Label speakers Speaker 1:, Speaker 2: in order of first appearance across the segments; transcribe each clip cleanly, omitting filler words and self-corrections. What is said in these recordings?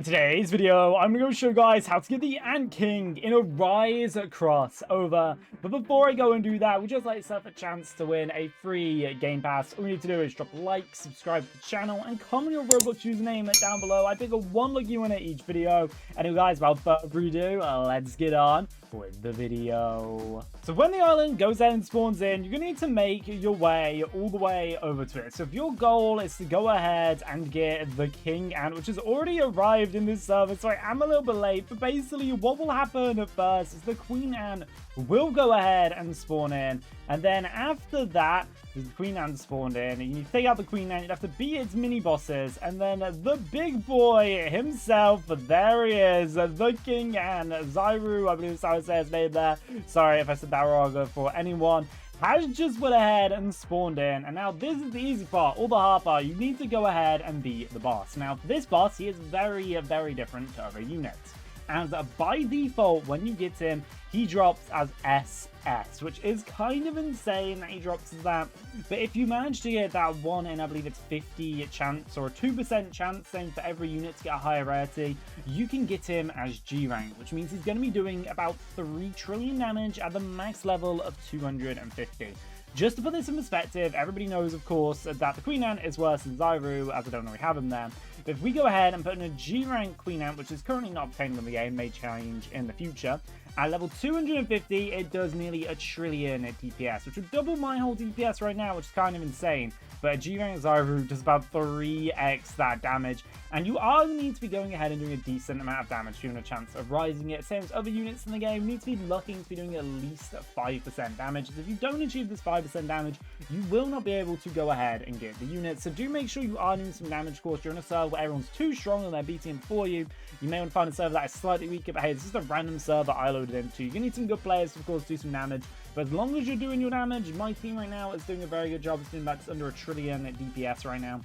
Speaker 1: In today's video, I'm going to show you guys how to get the Ant King in a Rise crossover. But before I go and do that, we just like yourself a chance to win a free Game Pass. All you need to do is drop a like, subscribe to the channel, and comment your Roblox username down below. I pick a one lucky winner each video. Anyway, guys, without further ado, let's get on with the video. So when the island goes ahead and spawns in, you're going to need to make your way all the way over to it. So if your goal is to go ahead and get the King Ant, which has already arrived in this server, so I am a little bit late, but basically what will happen at first is the Queen Ant will go ahead and spawn in, and then after that, the Queen Ant spawned in, and you take out the Queen Ant, you'd have to beat its mini bosses, and then the big boy himself, there he is, the King Ant, Ziru, I believe that's how I say his name there. Sorry if I said that wrong for anyone. Has just went ahead and spawned in, and now this is the easy part, or the hard part. You need to go ahead and beat the boss. Now, this boss, he is very, very different to other units. And by default, when you get him, he drops as SS, which is kind of insane that he drops as that. But if you manage to get that one in, I believe it's 50 chance or a 2% chance, same for every unit to get a higher rarity, you can get him as G rank, which means he's going to be doing about 3 trillion damage at the max level of 250. Just to put this in perspective, everybody knows, of course, that the Queen Ant is worse than Ziru, as I don't really have him there. But if we go ahead and put in a G-rank Queen Ant, which is currently not obtainable in the game, may change in the future, at level 250, it does nearly 1 trillion DPS, which would double my whole DPS right now, which is kind of insane. But a G-rank Ziru does about 3x that damage, and you are going to need to be going ahead and doing a decent amount of damage to have a chance of rising it. Same as other units in the game, you need to be looking to be doing at least 5% damage. If you don't achieve this 5% damage, you will not be able to go ahead and get the unit. So do make sure you are doing some damage. Of course, you're in a server where everyone's too strong and they're beating for you. You may want to find a server that is slightly weaker, but hey, this is a random server I loaded into. You're going to need some good players to, of course, do some damage. But as long as you're doing your damage, my team right now is doing a very good job. It's doing about just under 1 trillion DPS right now.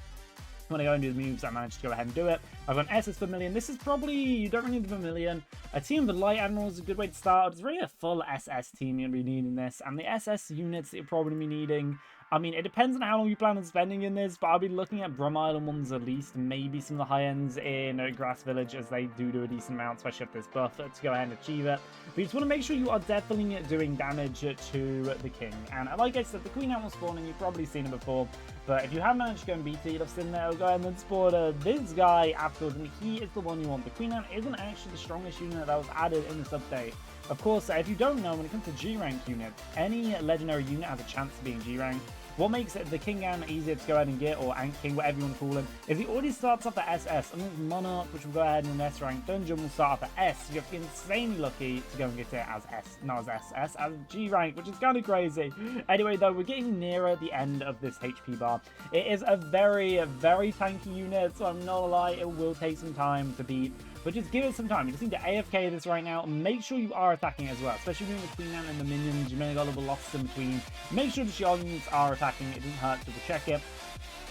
Speaker 1: When I go and do the moves, I managed to go ahead and do it. I've got an SS Vermilion. This is probably, you don't really need the Vermilion. A team of the Light Admiral is a good way to start. It's really a full SS team you're going to be needing this. And the SS units that you're probably be needing, I mean, it depends on how long you plan on spending in this, but I'll be looking at Brum Island ones at least, maybe some of the high ends in Grass Village, as they do a decent amount, especially if there's buff to go ahead and achieve it. But you just want to make sure you are definitely doing damage to the King. And like I said, the Queen Ant was spawning, you've probably seen it before, but if you have managed to go and beat it, you'd have seen there, go ahead and then spawn this guy afterwards, and he is the one you want. The Queen Ant isn't actually the strongest unit that was added in this update. Of course, if you don't know, when it comes to G-rank units, any legendary unit has a chance of being G-rank. What makes it the King Ant easier to go ahead and get, or Ant King, whatever you want to call him, is he already starts off at SS. And then Monarch, which will go ahead and S rank. Dungeon will start off at S. You have to be insanely lucky to go and get it as S, not as SS, as G rank, which is kind of crazy. Anyway, though, we're getting nearer the end of this HP bar. It is a very, very tanky unit, so I'm not gonna lie, it will take some time to beat. But just give it some time. You just need to AFK this right now. Make sure you are attacking as well, especially doing the Queen Ant and the minions. You may have got a little lost in between. Make sure that your units are attacking. It doesn't hurt to check it.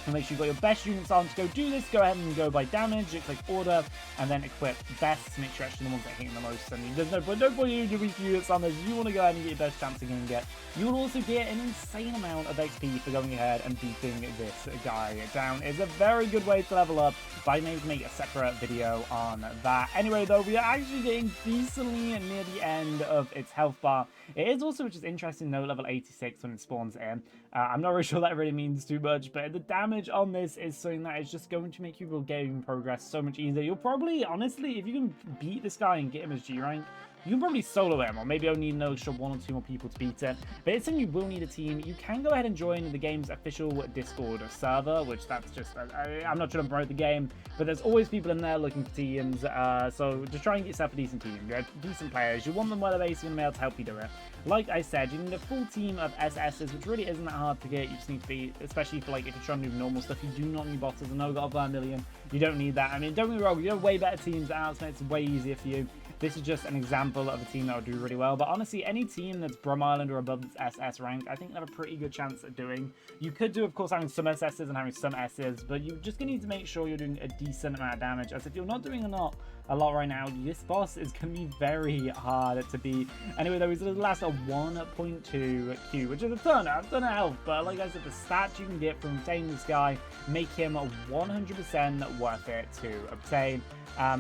Speaker 1: And make sure you've got your best units on to go do this. Go ahead and go by damage, click order, and then equip best to make sure actually the ones that are hitting the most. I mean, there's no point you do weak units on this. You want to go ahead and get your best chance again and get. You will also get an insane amount of XP for going ahead and beating this guy down. It's a very good way to level up, but I may make a separate video on that. Anyway, though, we are actually getting decently near the end of its health bar. It is also, which is interesting, though, level 86 when it spawns in. I'm not really sure that really means too much, but the damage on this is something that is just going to make your game progress so much easier. You'll probably, honestly, if you can beat this guy and get him as G rank, you can probably solo him, or maybe only need an extra 1 or 2 more people to beat it. But it's something you will need a team. You can go ahead and join the game's official Discord server, which that's just, I'm not trying to promote the game, but there's always people in there looking for teams. So just try and get yourself a decent team. You have decent players. You want them where they're basically going to be able to help you do it. Like I said, you need a full team of SSs, which really isn't that hard to get. You just need to be, especially for like if you're trying to do normal stuff, you do not need bosses. I know I've got a Vermilion. You don't need that. I mean, don't get me wrong, you have way better teams out, so it's way easier for you. This is just an example example of a team that would do really well. But honestly, any team that's Brum Island or above its SS rank, I think they have a pretty good chance at doing. You could do, of course, having some SSs and having some S's, but you're just going to need to make sure you're doing a decent amount of damage, as if you're not doing a lot right now, this boss is going to be very hard to beat. Anyway, though, he's the last 1.2 Q, which is a ton of health, but like I said, the stats you can get from obtaining this guy make him 100% worth it to obtain.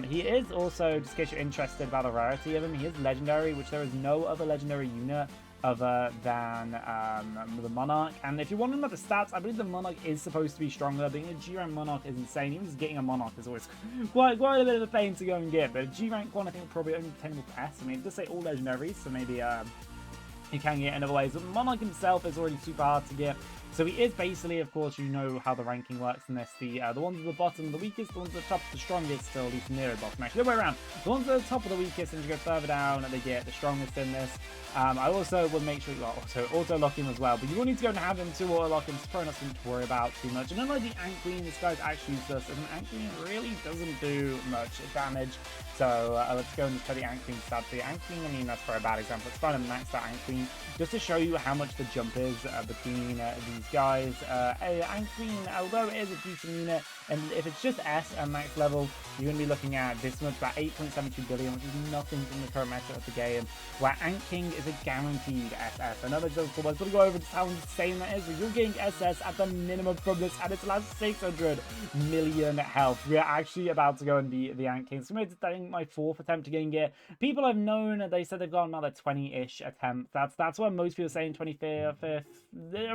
Speaker 1: He is also, just in case you're interested about the rarity of him, he is legendary, which there is no other legendary unit other than the Monarch. And if you're wondering about the stats, I believe the Monarch is supposed to be stronger. Being a G-rank Monarch is insane. Even just getting a Monarch is always quite a bit of a pain to go and get. But a G-rank one, I think, will probably only obtainable for S. I mean, it does say all legendaries, so maybe you can get in other ways. But Monarch himself is already super hard to get. So he is basically, of course, you know how the ranking works in this. The ones at the bottom are the weakest, the ones at the top are the strongest, or at least near the bottom. Actually, the other way around. The ones at the top are the weakest, and as you go further down, they get the strongest in this. I also will make sure you auto-lock him as well, but you will need to go and have him to auto-lock him. It's probably not something to worry about too much. And unlike the Ant Queen, this guy's actually useless, and an Ant Queen really doesn't do much damage. So let's go and just try the Ant Queen stats. The Ant Queen, I mean, that's probably a bad example. Let's find a maxed out Ant Queen, just to show you how much the jump is between these guys. Ant Queen, although it is a decent unit, and if it's just S and max level, you're going to be looking at this much, about 8.72 billion, which is nothing from the current meta of the game, where Ant King is a guaranteed SS. I know that does cool, but to go over just how insane that is. You're getting SS at the minimum from this, and it's last 600 million health. We are actually about to go and beat the Ant King. So I think my 4th attempt to getting it. People I've known, they said they've got another 20-ish attempts. That's what most people are saying, 25th,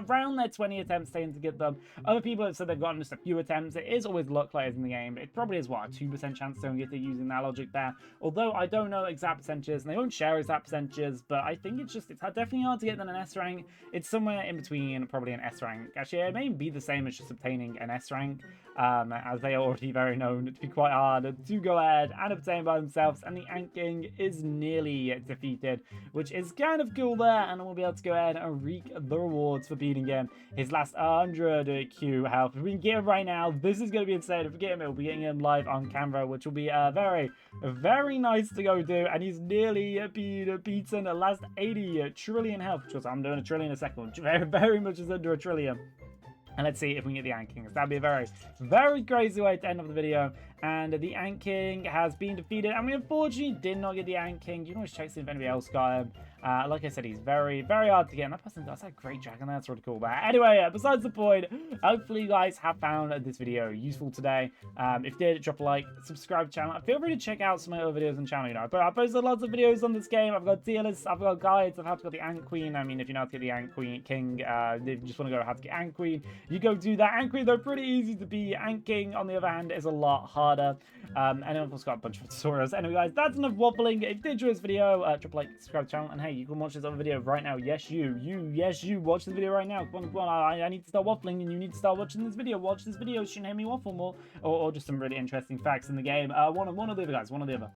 Speaker 1: around their 20 attempts saying to get them. Other people have said they've gotten just a few attempts. It is always luck like in the game. It probably is, what, a 2% chance to get it using that logic there. Although I don't know exact percentages, and they won't share exact percentages, but I think it's definitely hard to get than an S rank. It's somewhere in between probably an S rank. Actually, it may be the same as just obtaining an S rank, as they are already very known to be quite hard to go ahead and obtain by themselves. And the Ant King is nearly defeated, which is kind of cool there, and we'll be able to go ahead and reap the rewards for beating him. His last 100 Q health. If we can get him right now, this is going to be insane. If we get him, we'll be getting him live on camera, which will be very, very nice to go do. And he's nearly beaten the last 80 trillion health, which was, I'm doing a trillion a second, very, very much is under a trillion. And let's see if we can get the Ant King. That'd be a very, very crazy way to end off the video. And the Ant King has been defeated. And we unfortunately did not get the Ant King. You can always check see if anybody else got him. Like I said, he's very, very hard to get. And that person does that great dragon. That's really cool. But anyway, besides the point, hopefully you guys have found this video useful today. If you did, drop a like, subscribe to the channel. Feel free to check out some of my other videos on the channel. You know, I posted lots of videos on this game. I've got tier lists, I've got guides of how to get the Ant Queen. I mean, if you know how to get the Ant Queen King, if you just want to go how to get Ant Queen, you go do that. Ant Queen, they're pretty easy to beat. Ant King, on the other hand, is a lot harder. And I've also got a bunch of tutorials. Anyway, guys, that's enough waffling. If you did enjoy this video, drop a like, subscribe to the channel, and hey, you can watch this other video right now. Yes, you watch this video right now. Come on, I need to start waffling, and you need to start watching this video. Watch this video, shouldn't hear me waffle more, or just some really interesting facts in the game. One or the other, guys, one or the other.